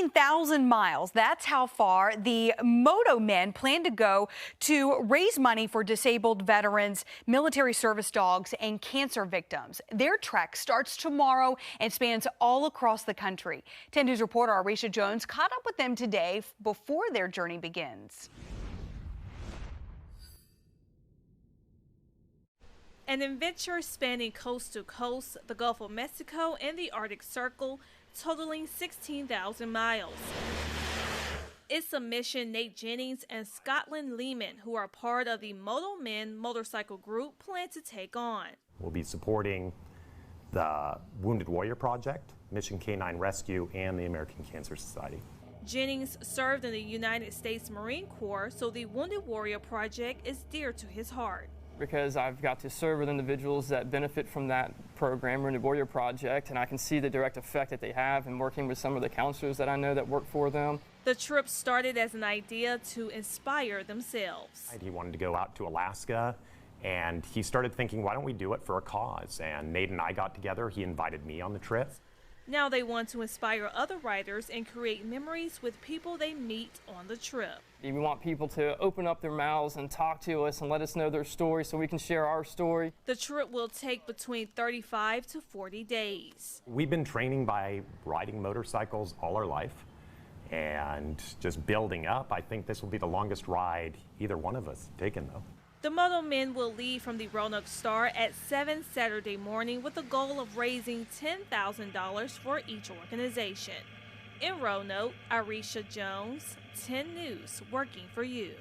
16,000 miles. That's how far the Moto Men plan to go to raise money for disabled veterans, military service dogs, and cancer victims. Their trek starts tomorrow and spans all across the country. 10 News reporter Arisha Jones caught up with them today before their journey begins. An adventure spanning coast to coast, the Gulf of Mexico, and the Arctic Circle, totaling 16,000 miles. It's a mission Nate Jennings and Scotland Lehman, who are part of the Moto Men motorcycle group, plan to take on. We'll be supporting the Wounded Warrior Project, Mission K9 Rescue, and the American Cancer Society. Jennings served in the United States Marine Corps, so the Wounded Warrior Project is dear to his heart. Because I've got to serve with individuals that benefit from that program, Wounded Warrior Project, and I can see the direct effect that they have in working with some of the counselors that I know that work for them. The trip started as an idea to inspire themselves. He wanted to go out to Alaska, and he started thinking, why don't we do it for a cause? And Nate and I got together. He invited me on the trip. Now they want to inspire other riders and create memories with people they meet on the trip. We want people to open up their mouths and talk to us and let us know their story so we can share our story. The trip will take between 35 to 40 days. We've been training by riding motorcycles all our life and just building up. I think this will be the longest ride either one of us taken, though. The Moto Men will leave from the Roanoke Star at 7 Saturday morning with the goal of raising $10,000 for each organization. In Roanoke, Arisha Jones, 10 News, working for you.